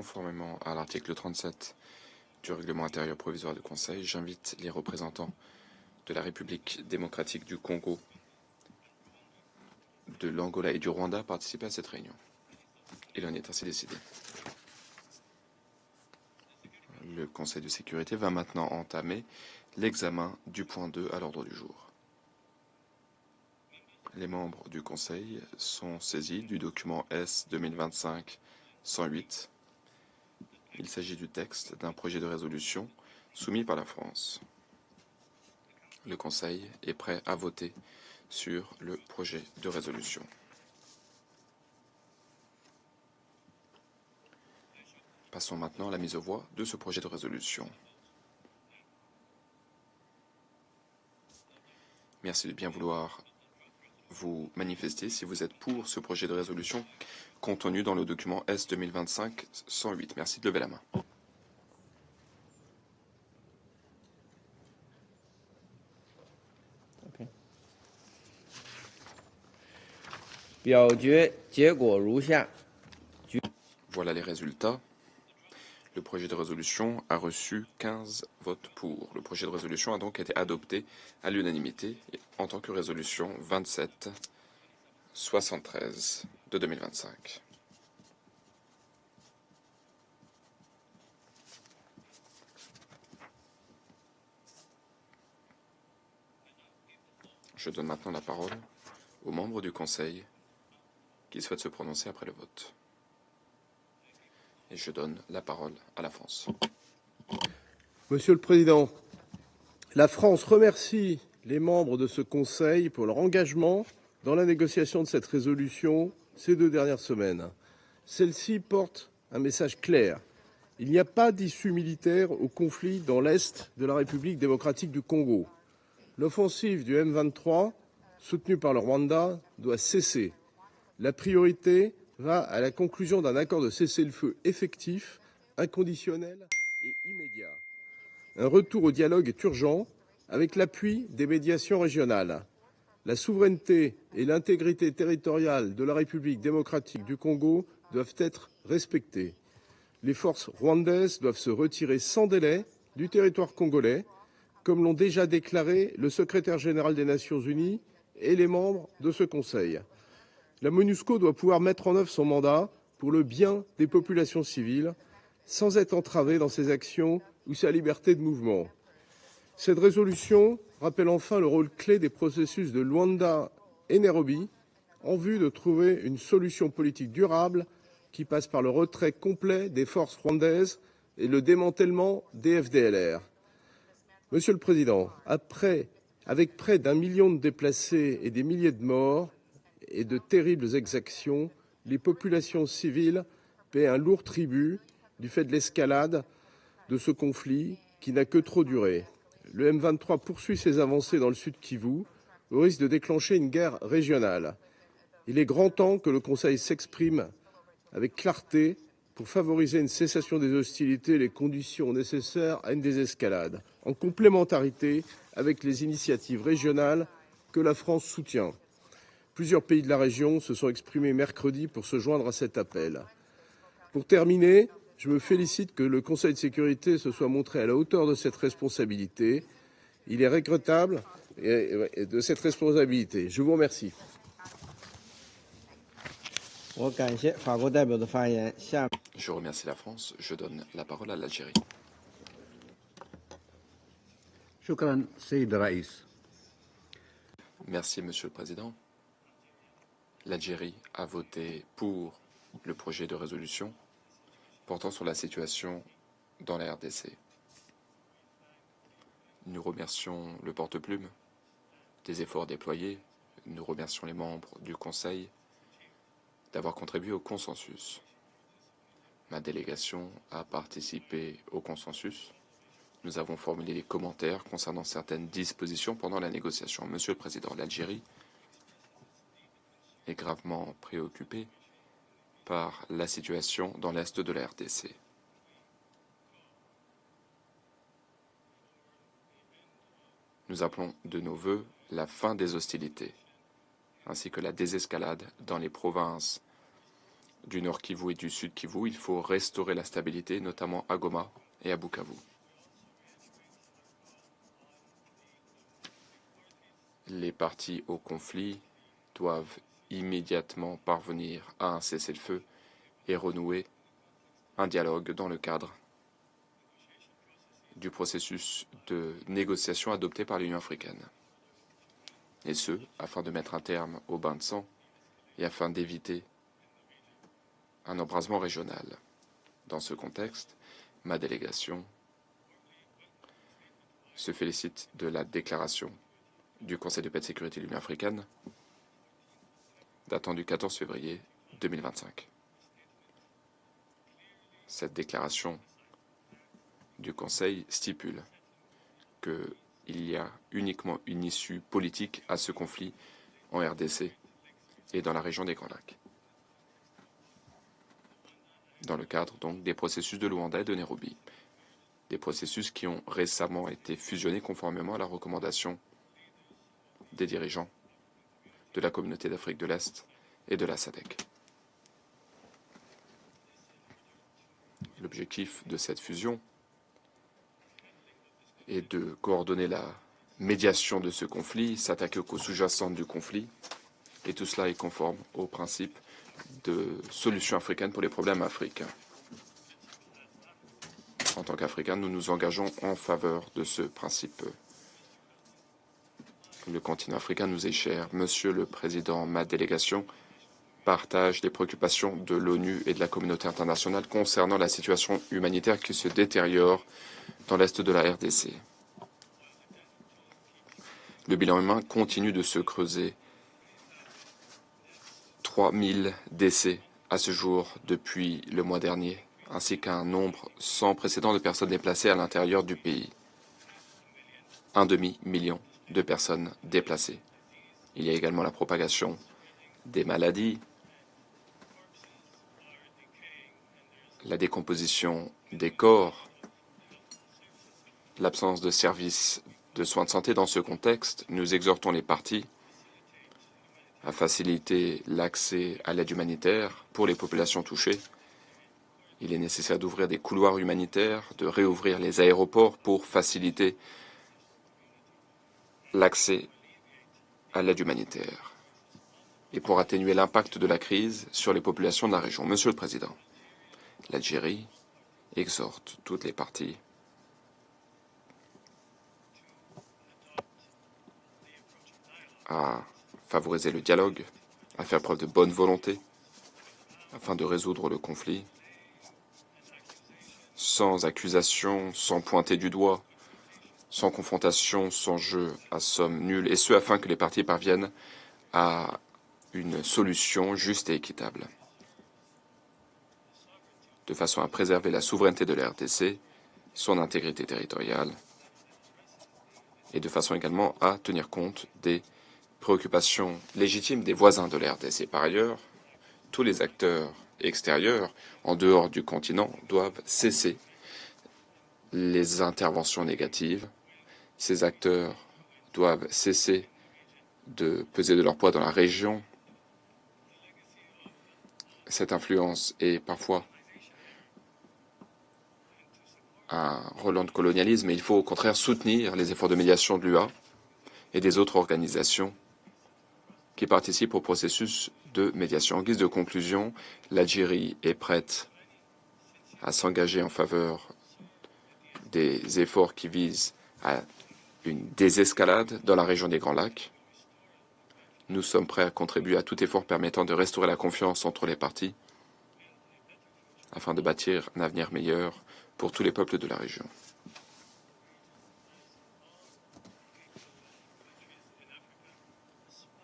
Conformément à l'article 37 du règlement intérieur provisoire du Conseil, j'invite les représentants de la République démocratique du Congo, de l'Angola et du Rwanda à participer à cette réunion. Il en est ainsi décidé. Le Conseil de sécurité va maintenant entamer l'examen du point 2 à l'ordre du jour. Les membres du Conseil sont saisis du document S 2025-108. Il s'agit du texte d'un projet de résolution soumis par la France. Le Conseil est prêt à voter sur le projet de résolution. Passons maintenant à la mise aux voix de ce projet de résolution. Merci de bien vouloir vous manifester si vous êtes pour ce projet de résolution contenu dans le document S 2025-108. Merci de lever la main. Voilà les résultats. Le projet de résolution a reçu 15 votes pour. Le projet de résolution a donc été adopté à l'unanimité en tant que résolution 27-73 de 2025. Je donne maintenant la parole aux membres du Conseil qui souhaitent se prononcer après le vote. Et je donne la parole à la France. Monsieur le Président, la France remercie les membres de ce Conseil pour leur engagement dans la négociation de cette résolution ces 2 dernières semaines. Celle-ci porte un message clair. Il n'y a pas d'issue militaire au conflit dans l'Est de la République démocratique du Congo. L'offensive du M23, soutenue par le Rwanda, doit cesser. La priorité va à la conclusion d'un accord de cessez-le-feu effectif, inconditionnel et immédiat. Un retour au dialogue est urgent, avec l'appui des médiations régionales. La souveraineté et l'intégrité territoriale de la République démocratique du Congo doivent être respectées. Les forces rwandaises doivent se retirer sans délai du territoire congolais, comme l'ont déjà déclaré le secrétaire général des Nations Unies et les membres de ce Conseil. La MONUSCO doit pouvoir mettre en œuvre son mandat pour le bien des populations civiles, sans être entravée dans ses actions ou sa liberté de mouvement. Cette résolution rappelle enfin le rôle clé des processus de Luanda et Nairobi en vue de trouver une solution politique durable qui passe par le retrait complet des forces rwandaises et le démantèlement des FDLR. Monsieur le Président, avec près d'1 million de déplacés et des milliers de morts et de terribles exactions, les populations civiles paient un lourd tribut du fait de l'escalade de ce conflit qui n'a que trop duré. Le M23 poursuit ses avancées dans le sud Kivu au risque de déclencher une guerre régionale. Il est grand temps que le Conseil s'exprime avec clarté pour favoriser une cessation des hostilités et les conditions nécessaires à une désescalade, en complémentarité avec les initiatives régionales que la France soutient. Plusieurs pays de la région se sont exprimés mercredi pour se joindre à cet appel. Pour terminer, je me félicite que le Conseil de sécurité se soit montré à la hauteur de cette responsabilité. Il est regrettable de cette responsabilité. Je vous remercie. Je remercie la France. Je donne la parole à l'Algérie. Merci, Monsieur le Président. L'Algérie a voté pour le projet de résolution portant sur la situation dans la RDC. Nous remercions le porte-plume des efforts déployés. Nous remercions les membres du Conseil d'avoir contribué au consensus. Ma délégation a participé au consensus. Nous avons formulé des commentaires concernant certaines dispositions pendant la négociation. Monsieur le Président, l'Algérie est gravement préoccupée par la situation dans l'est de la RDC. Nous appelons de nos vœux la fin des hostilités, ainsi que la désescalade dans les provinces du Nord Kivu et du Sud Kivu, il faut restaurer la stabilité, notamment à Goma et à Bukavu. Les parties au conflit doivent immédiatement parvenir à un cessez-le-feu et renouer un dialogue dans le cadre du processus de négociation adopté par l'Union africaine. Et ce, afin de mettre un terme au bain de sang et afin d'éviter un embrasement régional. Dans ce contexte, ma délégation se félicite de la déclaration du Conseil de paix et de sécurité de l'Union africaine datant du 14 février 2025. Cette déclaration du Conseil stipule qu'il y a uniquement une issue politique à ce conflit en RDC et dans la région des Grands Lacs, dans le cadre donc des processus de Luanda et de Nairobi, des processus qui ont récemment été fusionnés conformément à la recommandation des dirigeants de la communauté d'Afrique de l'Est et de la SADC. L'objectif de cette fusion est de coordonner la médiation de ce conflit, s'attaquer aux causes sous-jacentes du conflit, et tout cela est conforme au principe de solution africaine pour les problèmes africains. En tant qu'Africains, nous nous engageons en faveur de ce principe. Le continent africain nous est cher. Monsieur le Président, ma délégation partage les préoccupations de l'ONU et de la communauté internationale concernant la situation humanitaire qui se détériore dans l'est de la RDC. Le bilan humain continue de se creuser. 3000 décès à ce jour depuis le mois dernier, ainsi qu'un nombre sans précédent de personnes déplacées à l'intérieur du pays. 1 demi-million de personnes déplacées. Il y a également la propagation des maladies, la décomposition des corps, l'absence de services de soins de santé. Dans ce contexte, nous exhortons les parties à faciliter l'accès à l'aide humanitaire pour les populations touchées. Il est nécessaire d'ouvrir des couloirs humanitaires, de réouvrir les aéroports pour faciliter l'accès à l'aide humanitaire et pour atténuer l'impact de la crise sur les populations de la région. Monsieur le Président, l'Algérie exhorte toutes les parties à favoriser le dialogue, à faire preuve de bonne volonté afin de résoudre le conflit sans accusation, sans pointer du doigt, sans confrontation, sans jeu à somme nulle, et ce afin que les parties parviennent à une solution juste et équitable, de façon à préserver la souveraineté de la RDC, son intégrité territoriale, et de façon également à tenir compte des préoccupations légitimes des voisins de la RDC. Par ailleurs, tous les acteurs extérieurs, en dehors du continent, doivent cesser les interventions négatives. Ces acteurs doivent cesser de peser de leur poids dans la région. Cette influence est parfois un relent de colonialisme, et il faut au contraire soutenir les efforts de médiation de l'UA et des autres organisations qui participent au processus de médiation. En guise de conclusion, l'Algérie est prête à s'engager en faveur des efforts qui visent à une désescalade dans la région des Grands Lacs. Nous sommes prêts à contribuer à tout effort permettant de restaurer la confiance entre les parties afin de bâtir un avenir meilleur pour tous les peuples de la région.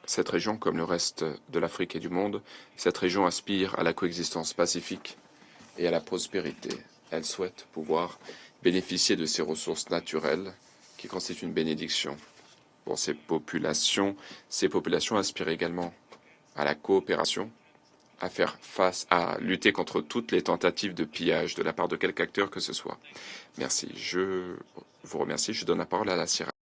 Cette région, comme le reste de l'Afrique et du monde, cette région aspire à la coexistence pacifique et à la prospérité. Elle souhaite pouvoir bénéficier de ces ressources naturelles qui constituent une bénédiction pour ces populations. Ces populations aspirent également à la coopération, à faire face, à lutter contre toutes les tentatives de pillage de la part de quelque acteur que ce soit. Merci. Je vous remercie. Je donne la parole à la Sierra.